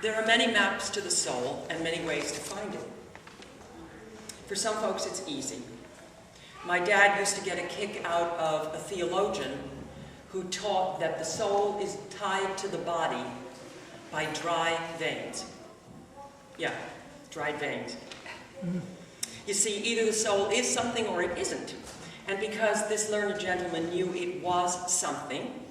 There are many maps to the soul and many ways to find it. For some folks, it's easy. My dad used to get a kick out of a theologian who taught that the soul is tied to the body by dry veins. Yeah, dried veins. You see, either the soul is something or it isn't. And because this learned gentleman knew it was something,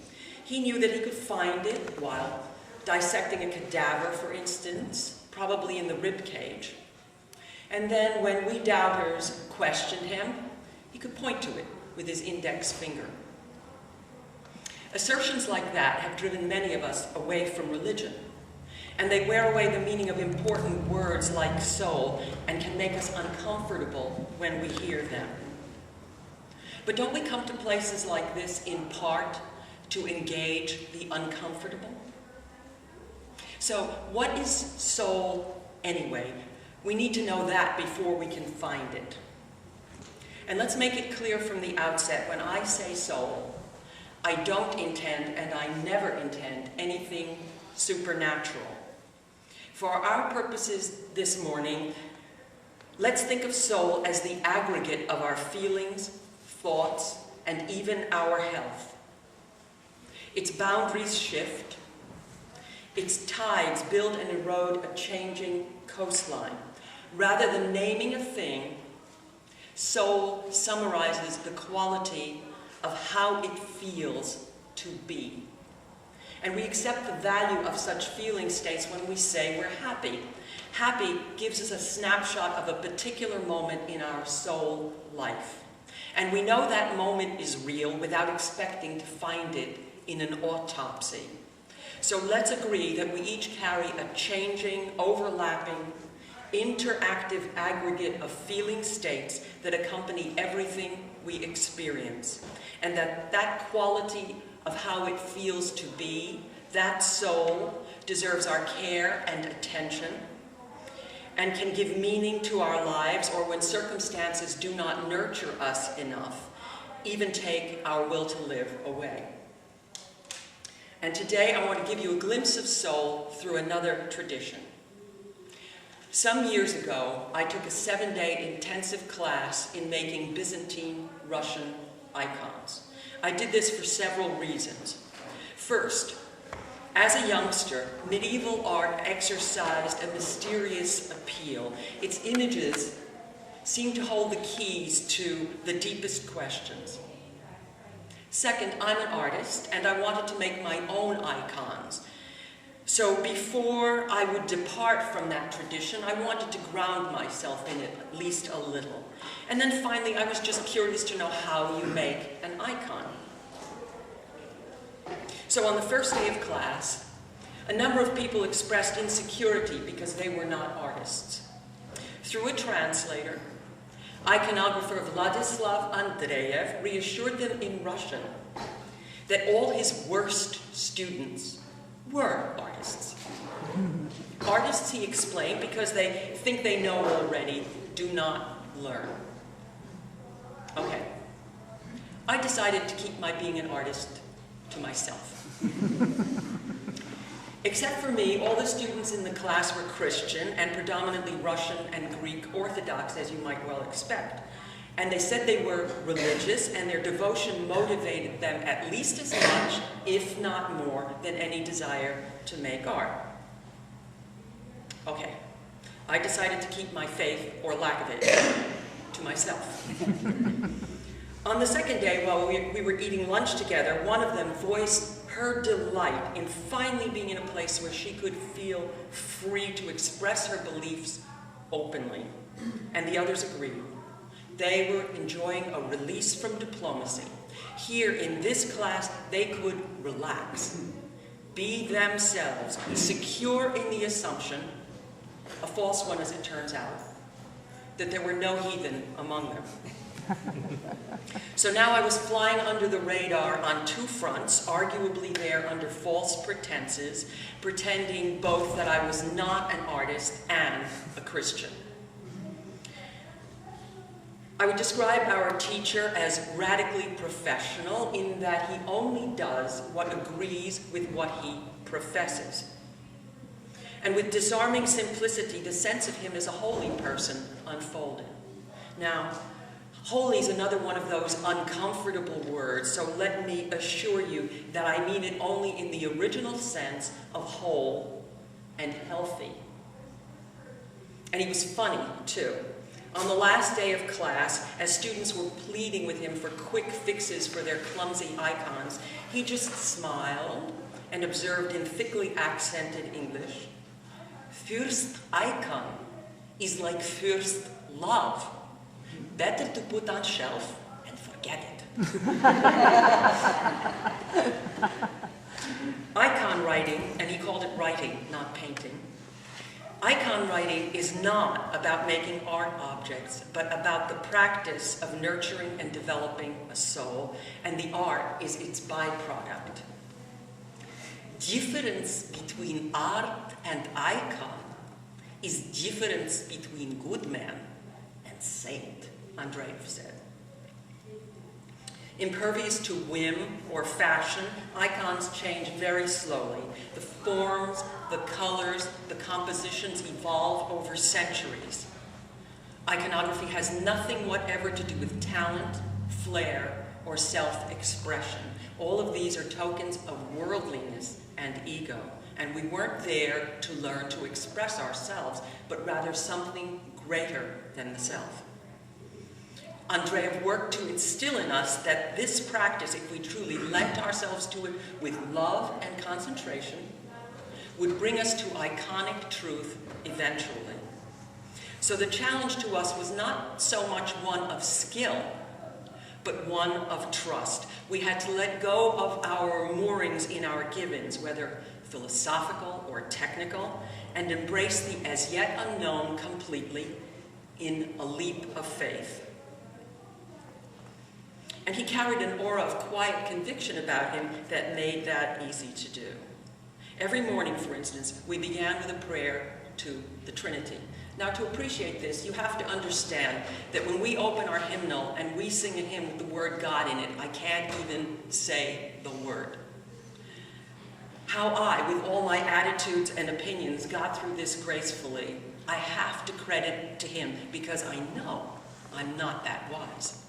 he knew that he could find it while dissecting a cadaver, for instance, probably in the rib cage. And then when we doubters questioned him, he could point to it with his index finger. Assertions like that have driven many of us away from religion, and they wear away the meaning of important words like soul and can make us uncomfortable when we hear them. But don't we come to places like this in part to engage the uncomfortable? So what is soul anyway? We need to know that before we can find it. And let's make it clear from the outset, when I say soul, I don't intend, and I never intend, anything supernatural. For our purposes this morning, let's think of soul as the aggregate of our feelings, thoughts, and even our health. Its boundaries shift. Its tides build and erode a changing coastline. Rather than naming a thing, soul summarizes the quality of how it feels to be. And we accept the value of such feeling states when we say we're happy. Happy gives us a snapshot of a particular moment in our soul life. And we know that moment is real without expecting to find it in an autopsy. So let's agree that we each carry a changing, overlapping, interactive aggregate of feeling states that accompany everything we experience. And that quality of how it feels to be, that soul, deserves our care and attention and can give meaning to our lives, or when circumstances do not nurture us enough, even take our will to live away. And today I want to give you a glimpse of soul through another tradition. Some years ago, I took a 7-day intensive class in making Byzantine Russian icons. I did this for several reasons. First, as a youngster, medieval art exercised a mysterious appeal. Its images seemed to hold the keys to the deepest questions. Second, I'm an artist, and I wanted to make my own icons. So before I would depart from that tradition, I wanted to ground myself in it at least a little. And then finally, I was just curious to know how you make an icon. So on the first day of class, a number of people expressed insecurity because they were not artists. Through a translator, iconographer Vladislav Andreev reassured them in Russian that all his worst students were artists. Artists, he explained, because they think they know already, do not learn. Okay. I decided to keep my being an artist to myself. Except for me, all the students in the class were Christian and predominantly Russian and Greek Orthodox, as you might well expect. And they said they were religious, and their devotion motivated them at least as much, if not more, than any desire to make art. Okay, I decided to keep my faith, or lack of it, to myself. On the second day, while we were eating lunch together, one of them voiced her delight in finally being in a place where she could feel free to express her beliefs openly. And the others agreed. They were enjoying a release from diplomacy. Here in this class, they could relax, be themselves, secure in the assumption, a false one as it turns out, that there were no heathen among them. So now I was flying under the radar on two fronts, arguably there under false pretenses, pretending both that I was not an artist and a Christian. I would describe our teacher as radically professional in that he only does what agrees with what he professes. And with disarming simplicity, the sense of him as a holy person unfolded. Now, holy is another one of those uncomfortable words, so let me assure you that I mean it only in the original sense of whole and healthy. And he was funny, too. On the last day of class, as students were pleading with him for quick fixes for their clumsy icons, he just smiled and observed in thickly accented English, "First icon is like first love. Better to put on shelf and forget it." Icon writing, and he called it writing, not painting. Icon writing is not about making art objects, but about the practice of nurturing and developing a soul, and the art is its byproduct. Difference between art and icon is difference between good man and saint, Andreev said. Impervious to whim or fashion, icons change very slowly. The forms, the colors, the compositions evolve over centuries. Iconography has nothing whatever to do with talent, flair, or self-expression. All of these are tokens of worldliness and ego, and we weren't there to learn to express ourselves, but rather something greater than the self. Andreev worked to instill in us that this practice, if we truly lent ourselves to it with love and concentration, would bring us to iconic truth eventually. So the challenge to us was not so much one of skill, but one of trust. We had to let go of our moorings in our givens, whether philosophical or technical, and embrace the as yet unknown completely in a leap of faith. And he carried an aura of quiet conviction about him that made that easy to do. Every morning, for instance, we began with a prayer to the Trinity. Now, to appreciate this, you have to understand that when we open our hymnal and we sing a hymn with the word God in it, I can't even say the word. How I, with all my attitudes and opinions, got through this gracefully, I have to credit to him, because I know I'm not that wise.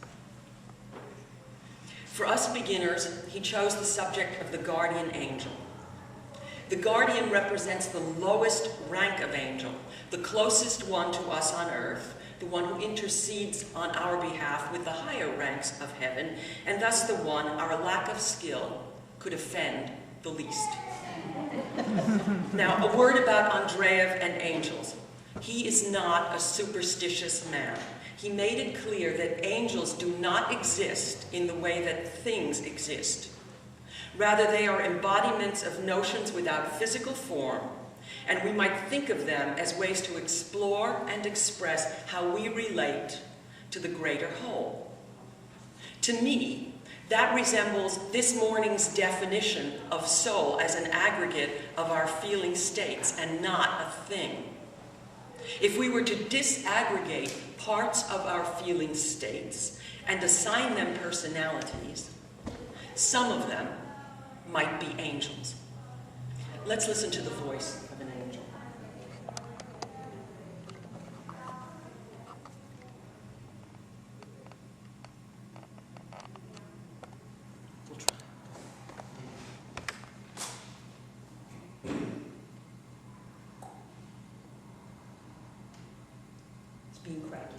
For us beginners, he chose the subject of the guardian angel. The guardian represents the lowest rank of angel, the closest one to us on earth, the one who intercedes on our behalf with the higher ranks of heaven, and thus the one our lack of skill could offend the least. Now, a word about Andreev and angels. He is not a superstitious man. He made it clear that angels do not exist in the way that things exist. Rather, they are embodiments of notions without physical form, and we might think of them as ways to explore and express how we relate to the greater whole. To me, that resembles this morning's definition of soul as an aggregate of our feeling states and not a thing. If we were to disaggregate parts of our feeling states and assign them personalities, some of them might be angels. Let's listen to the voice of an angel. We'll try. It's being cracky.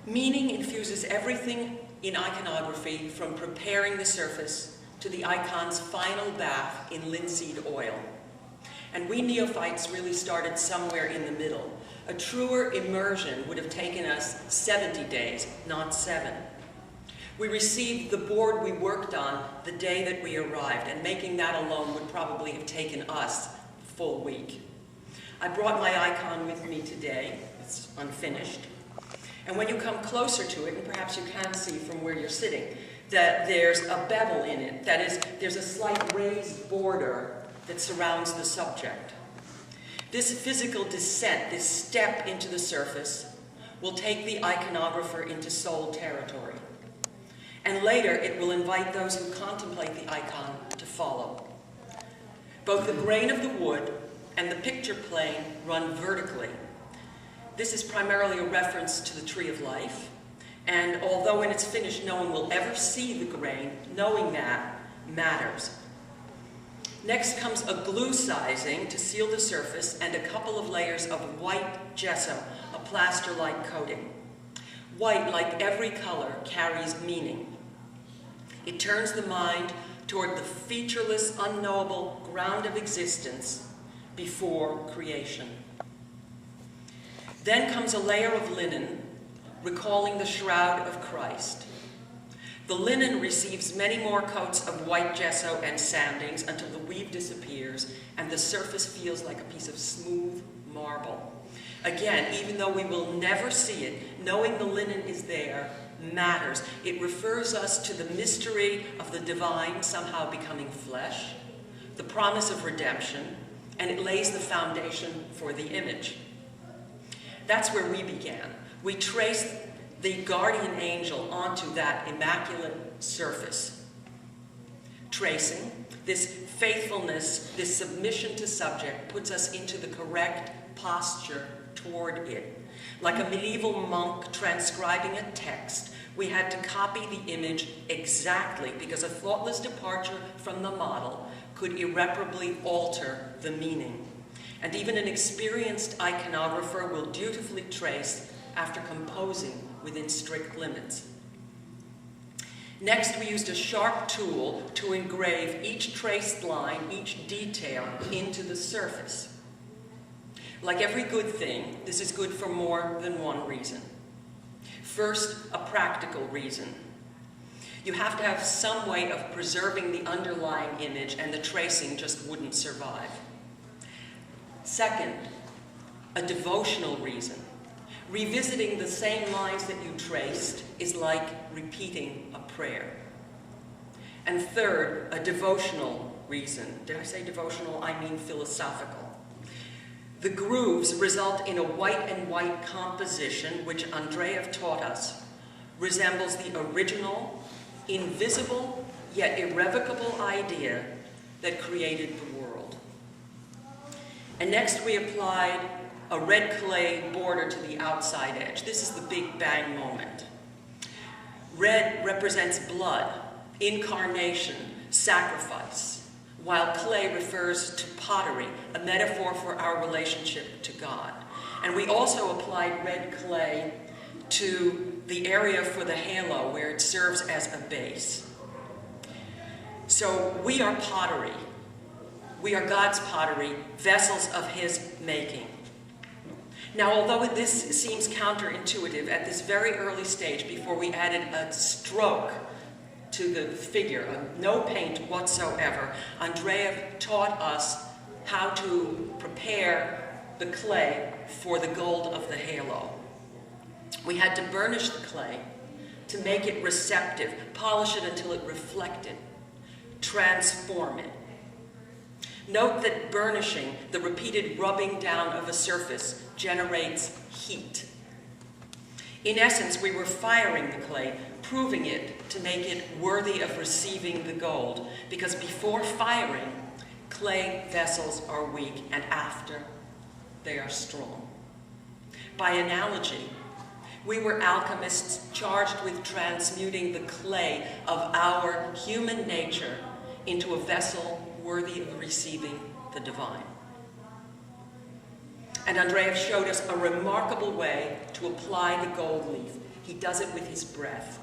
Meaning infuses everything in iconography, from preparing the surface to the icon's final bath in linseed oil. And we neophytes really started somewhere in the middle. A truer immersion would have taken us 70 days, not 7. We received the board we worked on the day that we arrived, and making that alone would probably have taken us a full week. I brought my icon with me today. It's unfinished. And when you come closer to it, and perhaps you can see from where you're sitting, that there's a bevel in it. That is, there's a slight raised border that surrounds the subject. This physical descent, this step into the surface, will take the iconographer into soul territory. And later, it will invite those who contemplate the icon to follow. Both the grain of the wood and the picture plane run vertically. This is primarily a reference to the tree of life, and although when it's finished no one will ever see the grain, knowing that matters. Next comes a glue sizing to seal the surface and a couple of layers of white gesso, a plaster-like coating. White, like every color, carries meaning. It turns the mind toward the featureless, unknowable ground of existence before creation. Then comes a layer of linen, recalling the shroud of Christ. The linen receives many more coats of white gesso and sandings until the weave disappears and the surface feels like a piece of smooth marble. Again, even though we will never see it, knowing the linen is there matters. It refers us to the mystery of the divine somehow becoming flesh, the promise of redemption, and it lays the foundation for the image. That's where we began. We traced the guardian angel onto that immaculate surface. Tracing, this faithfulness, this submission to subject puts us into the correct posture toward it. Like a medieval monk transcribing a text, we had to copy the image exactly because a thoughtless departure from the model could irreparably alter the meaning. And even an experienced iconographer will dutifully trace after composing within strict limits. Next, we used a sharp tool to engrave each traced line, each detail, into the surface. Like every good thing, this is good for more than one reason. First, a practical reason. You have to have some way of preserving the underlying image, and the tracing just wouldn't survive. Second, a devotional reason. Revisiting the same lines that you traced is like repeating a prayer. And third, a devotional reason. Did I say devotional? I mean philosophical. The grooves result in a white and white composition, which Andreev taught us, resembles the original, invisible, yet irrevocable idea that created the world. And next we applied a red clay border to the outside edge. This is the Big Bang moment. Red represents blood, incarnation, sacrifice, while clay refers to pottery, a metaphor for our relationship to God. And we also applied red clay to the area for the halo where it serves as a base. So we are pottery. We are God's pottery, vessels of His making. Now, although this seems counterintuitive at this very early stage, before we added a stroke to the figure, no paint whatsoever, Andreev taught us how to prepare the clay for the gold of the halo. We had to burnish the clay to make it receptive, polish it until it reflected, transform it. Note that burnishing, the repeated rubbing down of a surface, generates heat. In essence, we were firing the clay, proving it to make it worthy of receiving the gold, because before firing, clay vessels are weak, and after, they are strong. By analogy, we were alchemists charged with transmuting the clay of our human nature into a vessel worthy of receiving the divine. And Andreev showed us a remarkable way to apply the gold leaf, he does it with his breath.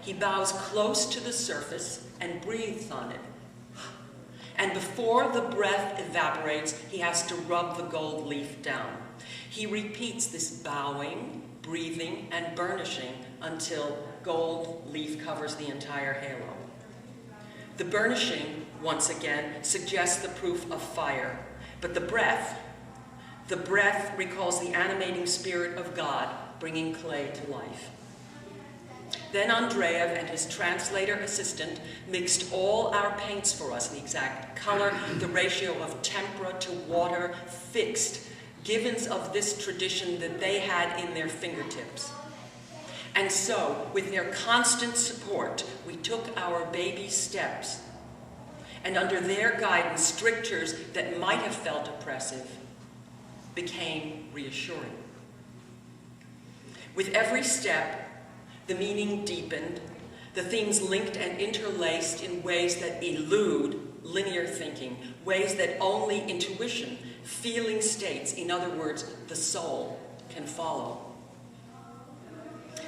He bows close to the surface and breathes on it. And before the breath evaporates, he has to rub the gold leaf down. He repeats this bowing, breathing, and burnishing until gold leaf covers the entire halo. The burnishing, once again, suggests the proof of fire, but the breath recalls the animating spirit of God bringing clay to life. Then Andreev and his translator assistant mixed all our paints for us, the exact color, the ratio of tempera to water, fixed, givens of this tradition that they had in their fingertips. And so, with their constant support, we took our baby steps, and under their guidance, strictures that might have felt oppressive became reassuring. With every step, the meaning deepened, the themes linked and interlaced in ways that elude linear thinking, ways that only intuition, feeling states, in other words, the soul, can follow.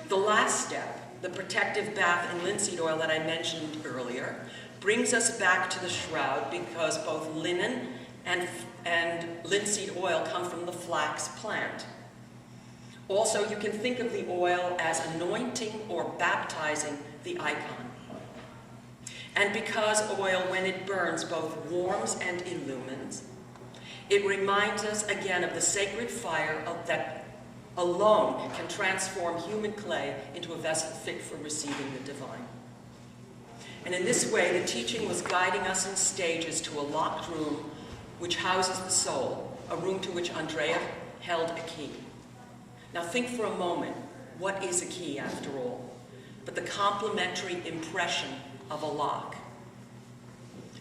The last step, the protective bath in linseed oil that I mentioned earlier, brings us back to the shroud because both linen and linseed oil come from the flax plant. Also, you can think of the oil as anointing or baptizing the icon. And because oil, when it burns, both warms and illumines, it reminds us again of the sacred fire that alone can transform human clay into a vessel fit for receiving the divine. And in this way, the teaching was guiding us in stages to a locked room which houses the soul, a room to which Andreev held a key. Now think for a moment, what is a key after all? But the complementary impression of a lock.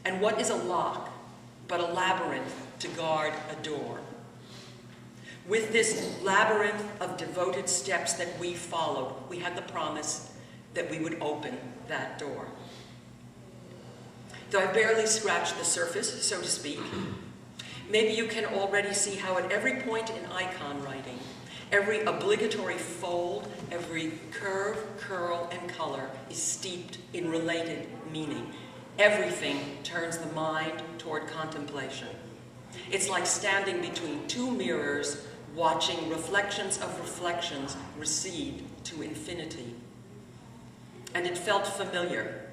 And what is a lock but a labyrinth to guard a door? With this labyrinth of devoted steps that we followed, we had the promise that we would open that door. Though I barely scratched the surface, so to speak, maybe you can already see how at every point in icon writing, every obligatory fold, every curve, curl, and color is steeped in related meaning. Everything turns the mind toward contemplation. It's like standing between two mirrors, watching reflections of reflections recede to infinity. And it felt familiar.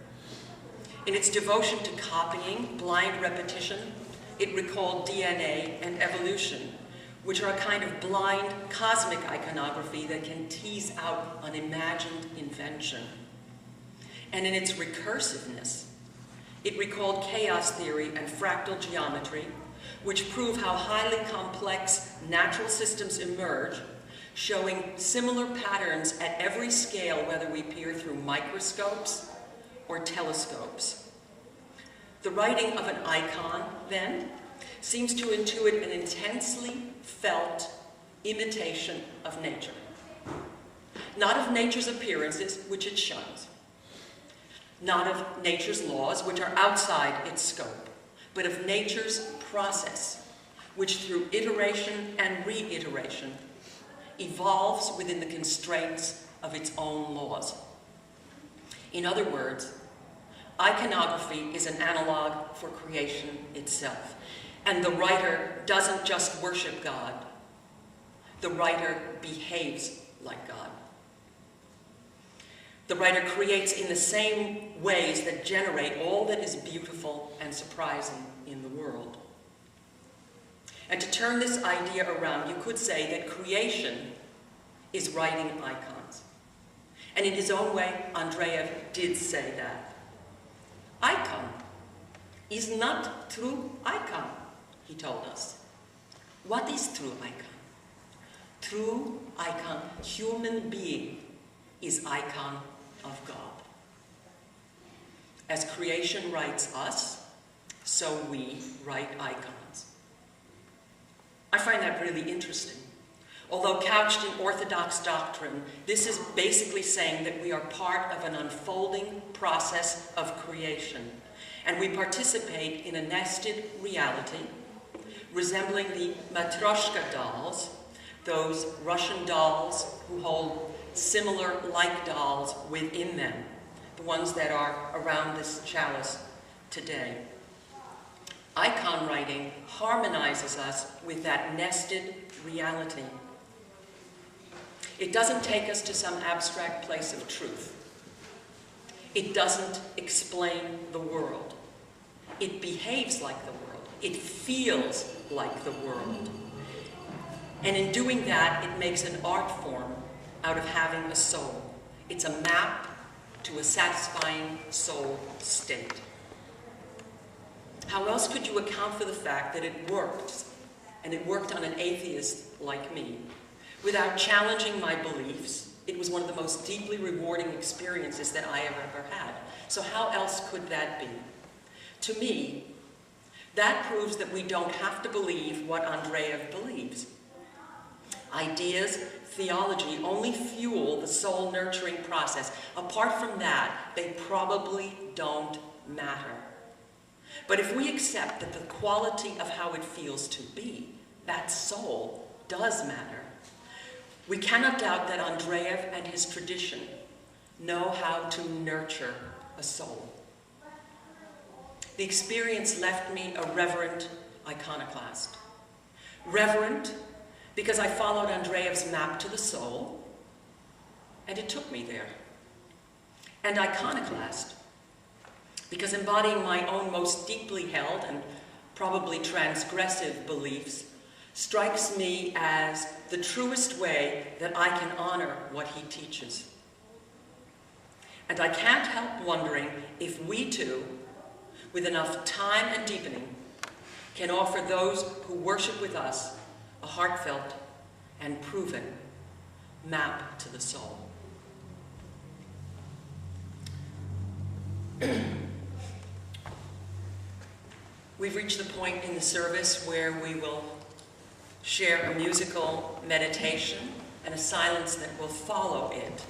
In its devotion to copying, blind repetition, it recalled DNA and evolution, which are a kind of blind cosmic iconography that can tease out unimagined invention. And in its recursiveness, it recalled chaos theory and fractal geometry, which prove how highly complex natural systems emerge, showing similar patterns at every scale, whether we peer through microscopes or telescopes. The writing of an icon, then, seems to intuit an intensely felt imitation of nature. Not of nature's appearances, which it shuns. Not of nature's laws, which are outside its scope, but of nature's process, which through iteration and reiteration evolves within the constraints of its own laws. In other words, iconography is an analog for creation itself. And the writer doesn't just worship God. The writer behaves like God. The writer creates in the same ways that generate all that is beautiful and surprising in the world. And to turn this idea around, you could say that creation is writing icons. And in his own way, Andreev did say that. Icon is not true icon, he told us. What is true icon? True icon, human being, is icon of God. As creation writes us, so we write icons. I find that really interesting. Although couched in Orthodox doctrine, this is basically saying that we are part of an unfolding process of creation, and we participate in a nested reality resembling the matryoshka dolls, those Russian dolls who hold similar like dolls within them, the ones that are around this chalice today. Icon writing harmonizes us with that nested reality. It doesn't take us to some abstract place of truth. It doesn't explain the world. It behaves like the world. It feels like the world. And in doing that, it makes an art form out of having a soul. It's a map to a satisfying soul state. How else could you account for the fact that it worked, and it worked on an atheist like me? Without challenging my beliefs, it was one of the most deeply rewarding experiences that I have ever had. So how else could that be? To me, that proves that we don't have to believe what Andreev believes. Ideas, theology only fuel the soul-nurturing process. Apart from that, they probably don't matter. But if we accept that the quality of how it feels to be, that soul, does matter, we cannot doubt that Andreev and his tradition know how to nurture a soul. The experience left me a reverent iconoclast. Reverent because I followed Andreev's map to the soul, and it took me there. And iconoclast because embodying my own most deeply held and probably transgressive beliefs strikes me as the truest way that I can honor what he teaches. And I can't help wondering if we too, with enough time and deepening, can offer those who worship with us a heartfelt and proven map to the soul. We've reached the point in the service where we will share a musical meditation and a silence that will follow it.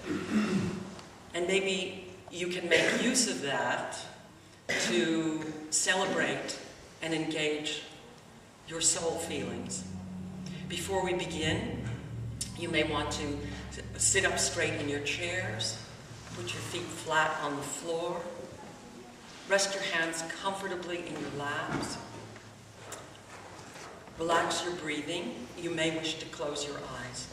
And maybe you can make use of that to celebrate and engage your soul feelings. Before we begin, you may want to sit up straight in your chairs, put your feet flat on the floor, rest your hands comfortably in your laps. Relax your breathing. You may wish to close your eyes.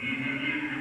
Великим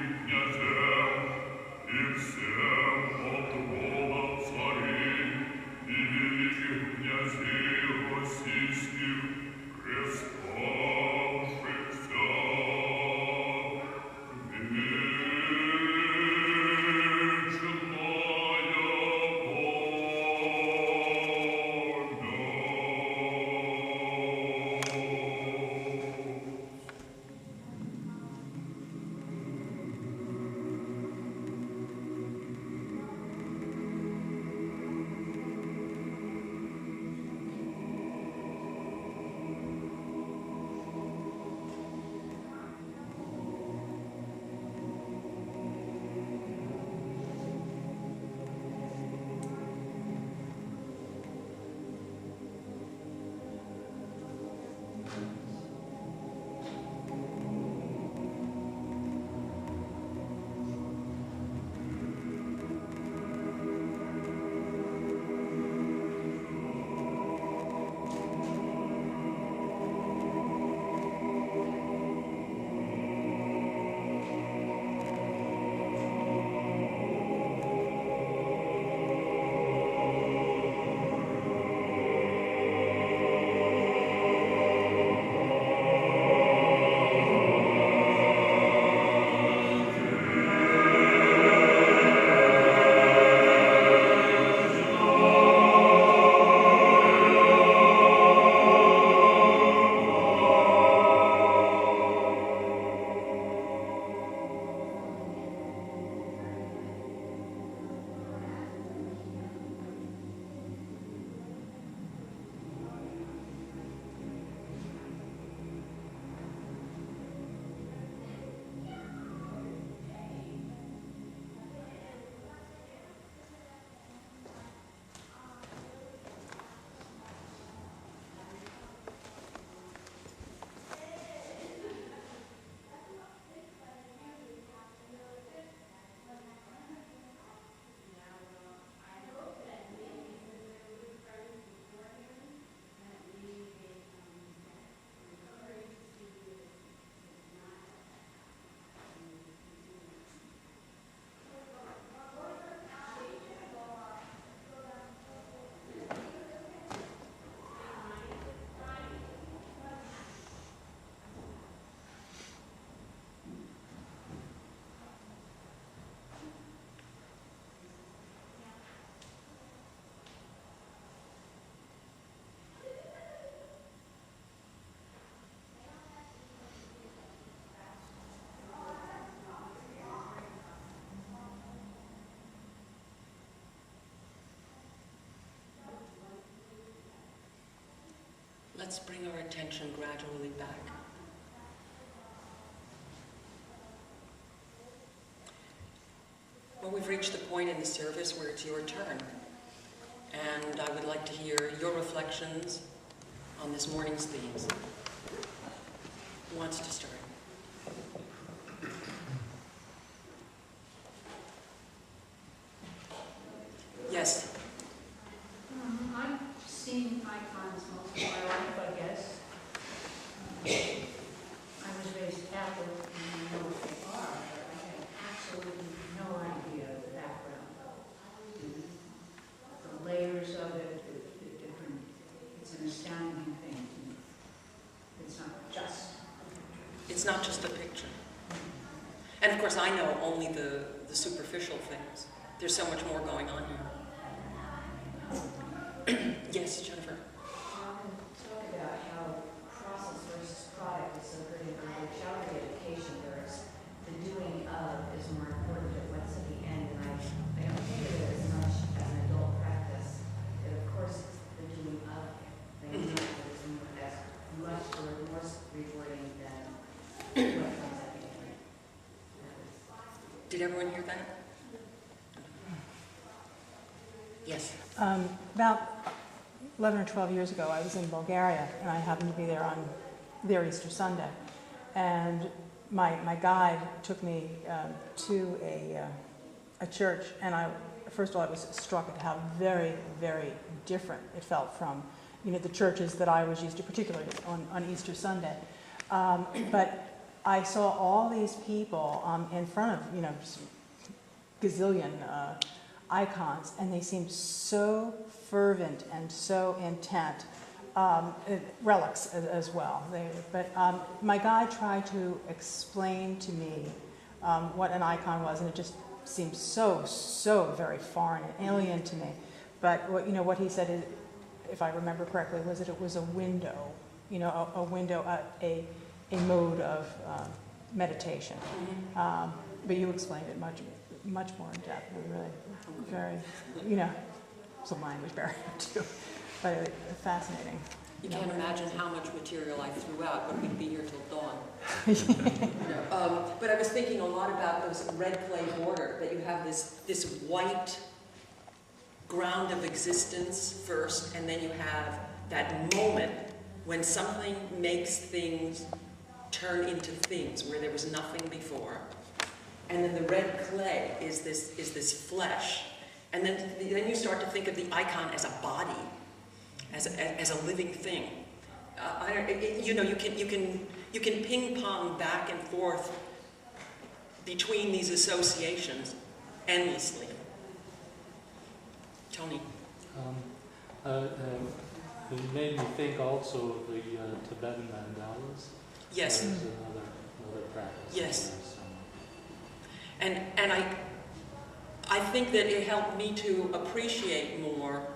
let's bring our attention gradually back. Well, we've reached the point in the service where it's your turn. And I would like to hear your reflections on this morning's themes. Who wants to start? Yes. I've seen icons most of my life, I guess. I was raised Catholic and I know what they are, but I have absolutely no idea the background of it. The layers of it, the different, it's an astounding thing to me. It's not just a picture. And of course I know only the superficial things. There's so much more going on here. Yes, Jennifer. Talk about how process versus product is so good in early childhood education, whereas the doing of is more important than what's at the end. And I don't think of it as much as an adult practice, but of course it's the doing of things is as much or more rewarding than what comes at the end. Did everyone hear that? Yes. About 11 or 12 years ago, I was in Bulgaria, and I happened to be there on their Easter Sunday. And my guide took me to a church, and first of all, I was struck at how very, very different it felt from, the churches that I was used to, particularly on Easter Sunday. But I saw all these people in front of, gazillion icons, and they seemed so fervent and so intent. Relics as well. But my guide tried to explain to me what an icon was, and it just seemed so very foreign and alien to me. But what he said, is, if I remember correctly, was that it was a window, a window, a mode of meditation. Mm-hmm. But you explained it much more in depth, and really very, some language barrier too, but fascinating. You can't imagine how much material I threw out, but we'd be here till dawn. But I was thinking a lot about those red clay border, that you have this white ground of existence first, and then you have that moment when something makes things turn into things where there was nothing before. And then the red clay is this flesh. And then you start to think of the icon as a body, as a living thing. You can ping pong back and forth between these associations endlessly. Tony. It made me think also of the Tibetan mandalas. Yes. There's another practice. Yes. And I think that it helped me to appreciate more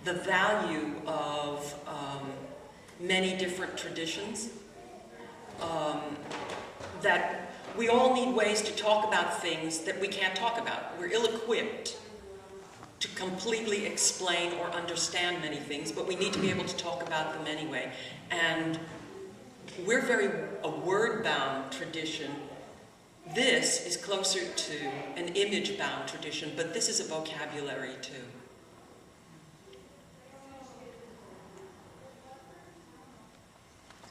the value of many different traditions. That we all need ways to talk about things that we can't talk about. We're ill-equipped to completely explain or understand many things, but we need to be able to talk about them anyway. And we're a word-bound tradition. This is closer to an image-bound tradition, but this is a vocabulary too.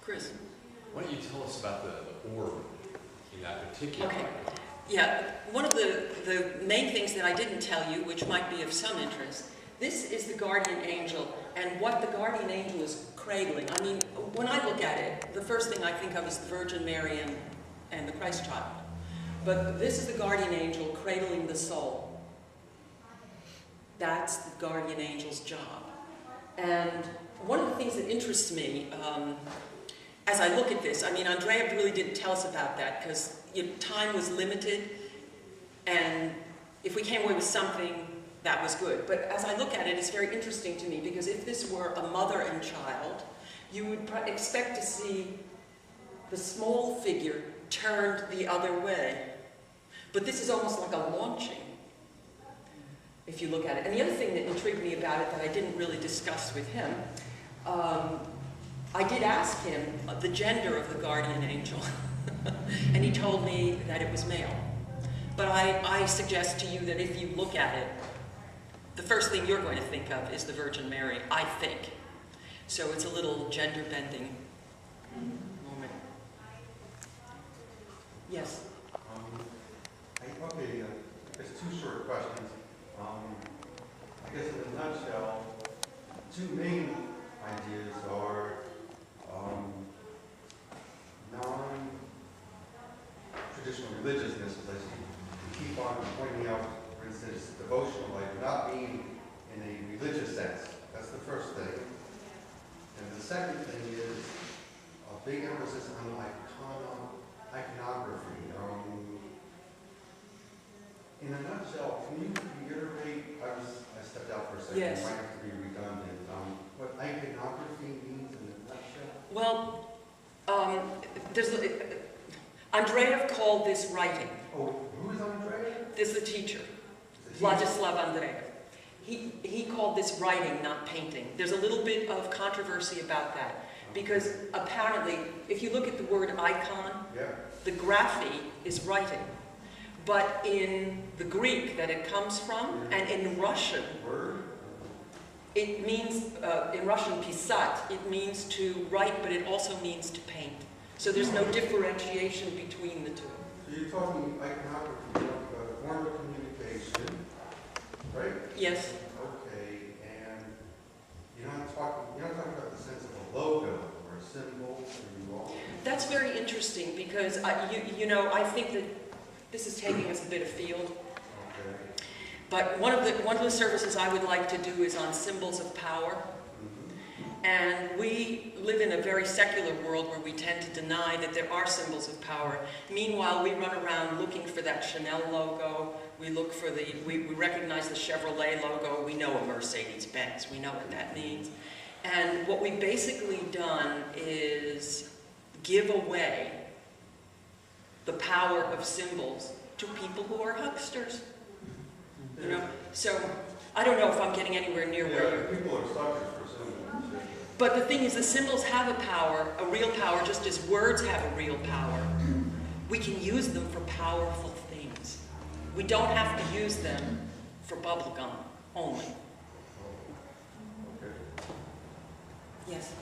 Chris. Why don't you tell us about the orb in that particular Okay. icon? Yeah, one of the main things that I didn't tell you, which might be of some interest, this is the guardian angel, and what the guardian angel is cradling. I mean, when I look at it, the first thing I think of is the Virgin Mary and the Christ child. But this is the guardian angel cradling the soul. That's the guardian angel's job. And one of the things that interests me, as I look at this, I mean, Andrea really didn't tell us about that because time was limited, and if we came away with something, that was good. But as I look at it, it's very interesting to me because if this were a mother and child, you would expect to see the small figure turned the other way. But this is almost like a launching, if you look at it. And the other thing that intrigued me about it that I didn't really discuss with him I did ask him the gender of the guardian angel, and he told me that it was male. But I suggest to you that if you look at it, the first thing you're going to think of is the Virgin Mary, I think. So it's a little gender-bending moment. Yes? Okay, there's two short questions. I guess in a nutshell, two main ideas are non-traditional religiousness, as you keep on pointing out, for instance, devotional life, not being in a religious sense. That's the first thing. And the second thing is a big emphasis on iconography. In a nutshell, can you reiterate, I stepped out for a second, Yes. it might have to be redundant, what iconography means in a nutshell? Well, Andreev called this writing. Oh, who is Andreev? This is the teacher, Is it he? Vladislav Andreev. He called this writing, not painting. There's a little bit of controversy about that, because apparently, if you look at the word icon, Yeah. the graphy is writing. But in the Greek that it comes from, and in Russian, Word? it means, in Russian, pisat, it means to write, but it also means to paint. So there's no differentiation between the two. So you're talking iconography, a form of communication, right? Yes? Okay, and you're not talking about the sense of a logo or a symbol, or you all. That's very interesting because, I think that this is taking us a bit afield. Okay. But one of the services I would like to do is on symbols of power. Mm-hmm. And we live in a very secular world where we tend to deny that there are symbols of power. Meanwhile, we run around looking for that Chanel logo. We look for we recognize the Chevrolet logo. We know a Mercedes-Benz. We know what that means. And what we've basically done is give away the power of symbols to people who are hucksters. You know, so I don't know if I'm getting anywhere near where you're. Yeah, people are suckers for symbols. But the thing is, the symbols have a power, a real power, just as words have a real power. We can use them for powerful things. We don't have to use them for bubblegum only. Okay. Yes.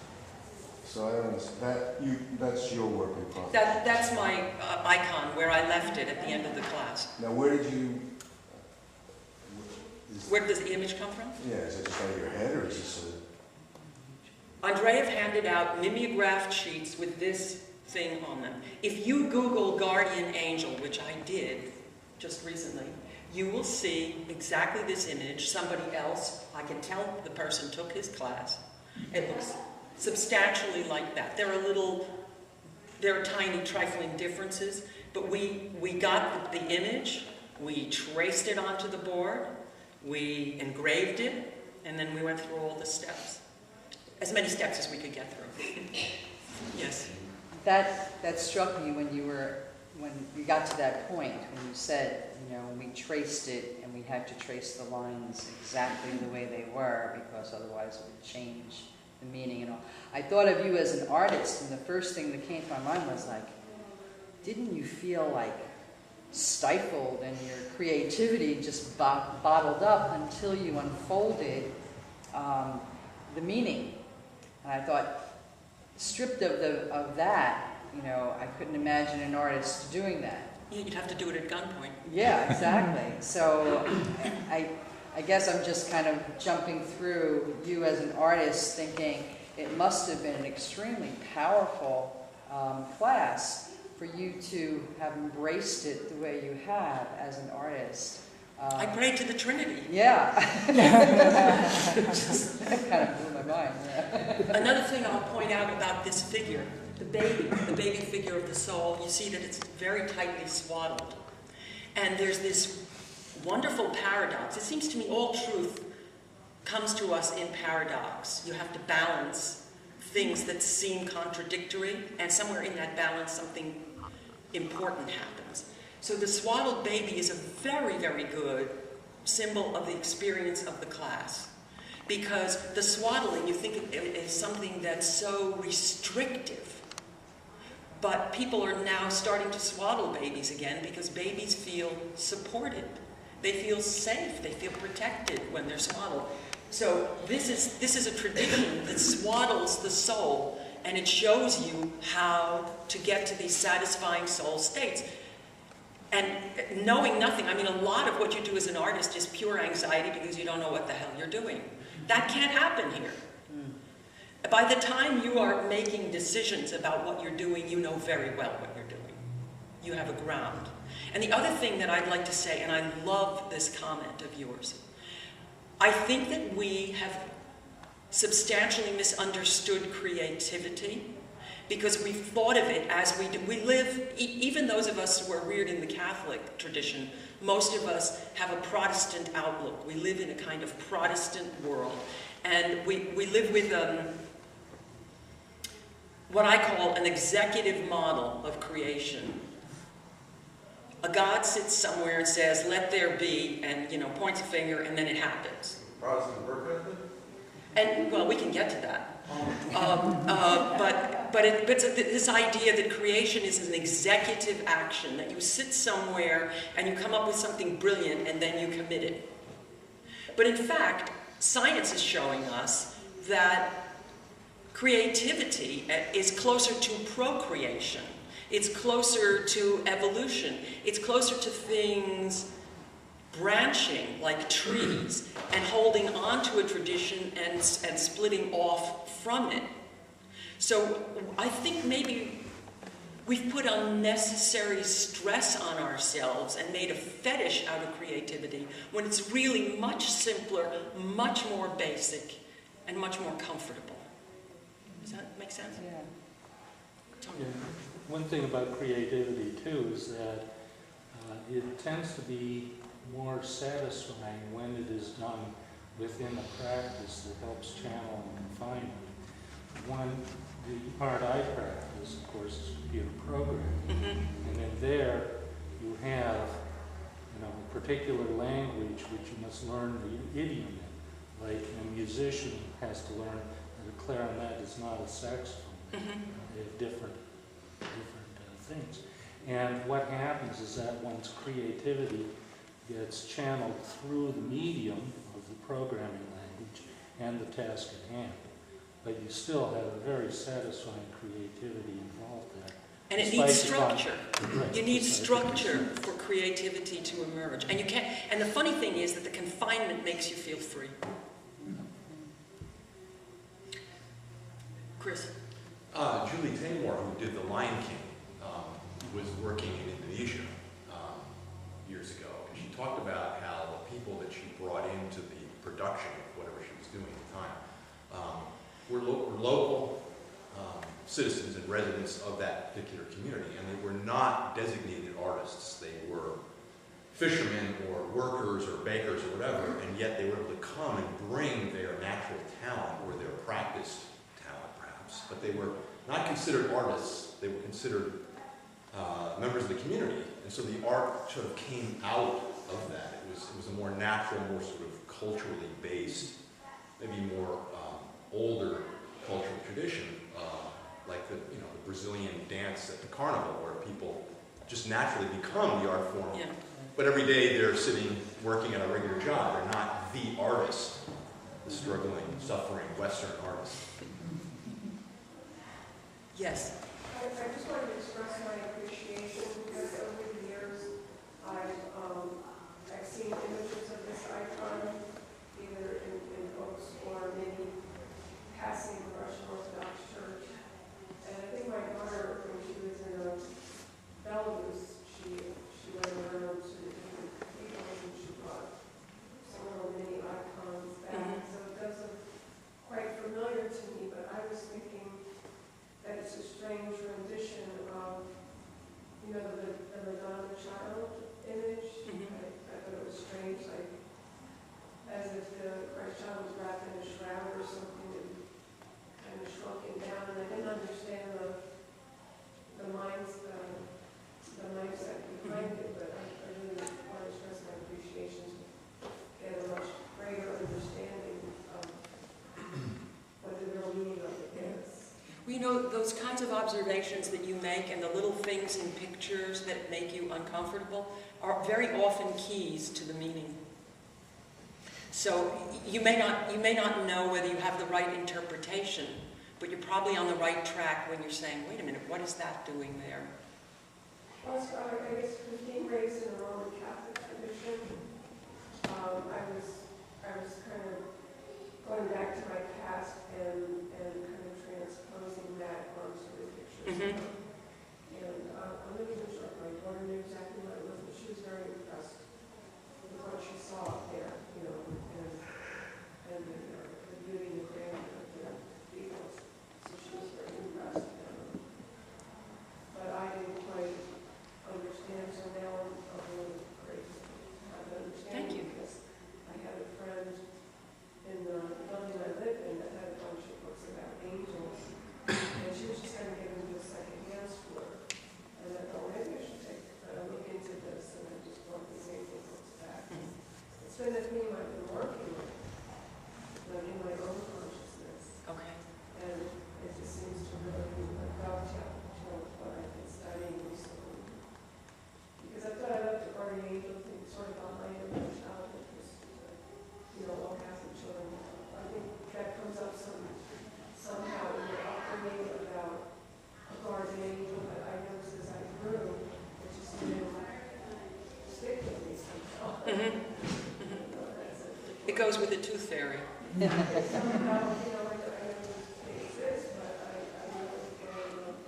So I understand that's your work in progress. That's my icon where I left it at the end of the class. Now, where did you? Where does the image come from? Yeah, is it just out of your head, or is this Andreev handed out mimeographed sheets with this thing on them. If you Google guardian angel, which I did just recently, you will see exactly this image. Somebody else, I can tell the person took his class. It looks substantially like that. There are tiny, trifling differences, but we got the image, we traced it onto the board, we engraved it, and then we went through all the steps. As many steps as we could get through. Yes. That struck me when you got to that point, when you said, we traced it and we had to trace the lines exactly the way they were, because otherwise it would change the meaning and all. I thought of you as an artist, and the first thing that came to my mind was like, didn't you feel like stifled and your creativity just bottled up until you unfolded the meaning? And I thought, stripped of that, I couldn't imagine an artist doing that. You'd have to do it at gunpoint. Yeah, exactly. So I guess I'm just kind of jumping through you as an artist, thinking it must have been an extremely powerful class for you to have embraced it the way you have as an artist. I prayed to the Trinity. Yeah. Just kind of blew my mind. Yeah. Another thing I'll point out about this figure, the baby figure of the soul, you see that it's very tightly swaddled. And there's this wonderful paradox. It seems to me all truth comes to us in paradox. You have to balance things that seem contradictory, and somewhere in that balance something important happens. So the swaddled baby is a very, very good symbol of the experience of the class, Because the swaddling, you think it is something that's so restrictive. But people are now starting to swaddle babies again because babies feel supported. They feel safe. They feel protected when they're swaddled. So this is a tradition that swaddles the soul, and it shows you how to get to these satisfying soul states. And knowing nothing, I mean, a lot of what you do as an artist is pure anxiety because you don't know what the hell you're doing. That can't happen here. By the time you are making decisions about what you're doing, you know very well what you're doing. You have a ground. And the other thing that I'd like to say, and I love this comment of yours, I think that we have substantially misunderstood creativity because we've thought of it as we do. We live, even those of us who are reared in the Catholic tradition, most of us have a Protestant outlook. We live in a kind of Protestant world. And we live with what I call an executive model of creation. A God sits somewhere and says, let there be, and points a finger, and then it happens. Protestant work ethic? And, well, we can get to that. But it's this idea that creation is an executive action, that you sit somewhere and you come up with something brilliant and then you commit it. But in fact, science is showing us that creativity is closer to procreation. It's closer to evolution. It's closer to things branching like trees and holding on to a tradition and splitting off from it. So I think maybe we've put unnecessary stress on ourselves and made a fetish out of creativity when it's really much simpler, much more basic, and much more comfortable. Does that make sense? Yeah. Yeah. One thing about creativity too is that it tends to be more satisfying when it is done within a practice that helps channel and confine it. One, the art I practice, of course, is computer programming, and in there you have, a particular language which you must learn the idiom in. Like a musician has to learn that a clarinet is not a saxophone. They have different things. And what happens is that one's creativity gets channeled through the medium of the programming language and the task at hand. But you still have a very satisfying creativity involved there. And it needs structure. You need structure for creativity to emerge. And you can't. And the funny thing is that the confinement makes you feel free. Chris. Julie Taymor, who did The Lion King, was working in Indonesia years ago. And she talked about how the people that she brought into the production of whatever she was doing at the time were local citizens and residents of that particular community. And they were not designated artists. They were fishermen or workers or bakers or whatever, and yet they were able to come and bring their natural talent or their practiced talent, perhaps. But they were not considered artists. They were considered members of the community. And so the art sort of came out of that. It was a more natural, more sort of culturally based, maybe more older cultural tradition, like the Brazilian dance at the carnival, where people just naturally become the art form. Yeah. But every day they're sitting, working at a regular job. They're not the artist, the struggling, suffering Western artist. Yes. I just wanted to express my appreciation because over the years I've seen images of this icon either in books or maybe passing the Russian Orthodox Church. And I think my daughter, when she was in Belarus, she went around to the different cathedrals and she brought some little mini icons back. So it does look quite familiar to me, but I was thinking that it's a strange rendition of, the Madonna child image. I thought it was strange, like as if the Christ child was wrapped in a shroud or something and kind of shrunken down. And know, those kinds of observations that you make and the little things in pictures that make you uncomfortable are very often keys to the meaning. So you may not know whether you have the right interpretation, but you're probably on the right track when you're saying, wait a minute, what is that doing there? Well, so I guess being raised in a Roman Catholic tradition, I was kind of going back to my past and kind of transposing that onto the pictures. Mm-hmm. And I'm not even sure if my daughter knew exactly what it was, but she was very impressed with what she saw up there, you know, and the beauty and the grandeur of the cathedrals. So she was very impressed. But I didn't quite understand, so now I'm really grateful to have that understanding. Thank you. Because I had a friend in the building I lived in that had a bunch of books about angels, and she was just kind of giving me a second hand tour. And I thought, maybe I should look into this, and I just brought these angel books back. It's been a theme I've been working with, like in my own consciousness. Okay. And it just seems to really be a dovetail to what I've been studying recently. Because I thought I left the guardian angel thing sort of behind in my childhood, because, you know, all Catholic children. I think that comes up somehow in your upbringing about a guardian angel, but I noticed as I grew, it just didn't stick with me somehow. Mm-hmm. It goes with the tooth fairy. Somehow, you know, I know they exist, but I really feel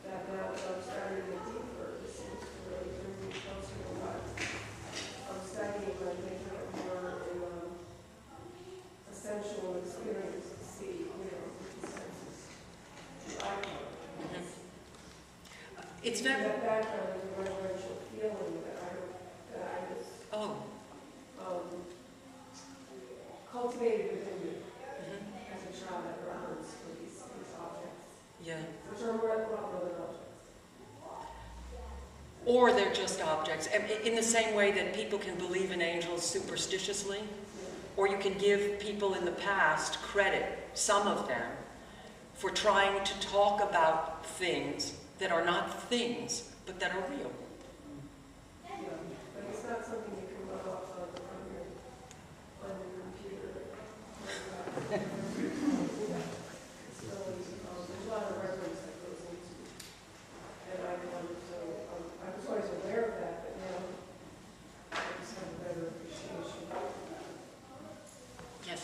that now that I'm starting to get deeper, it seems to really bring me closer to what I'm studying, when I think of it more in a sensual experience to see, you know, with the senses, the icon. It's very... That background is a reverential feeling that I was cultivated within me as a child at reverence for these objects, Yeah. which are more than objects. Or they're just objects. In the same way that people can believe in angels superstitiously, or you can give people in the past credit, some of them, for trying to talk about things that are not things, but that are real. Yeah, but it's not something you can run off on your computer. It's really, there's a lot of reverence that goes into an icon, so I was always aware of that, but now I just have a better appreciation. Yes.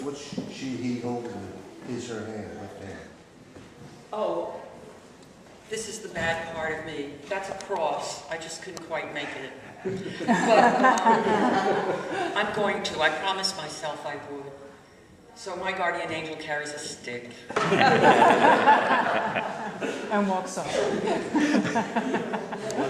What's he holding in his or her hand, left hand? Oh, this is the bad part of me. That's a cross. I just couldn't quite make it. But I'm going to. I promised myself I would. So my guardian angel carries a stick. And walks off.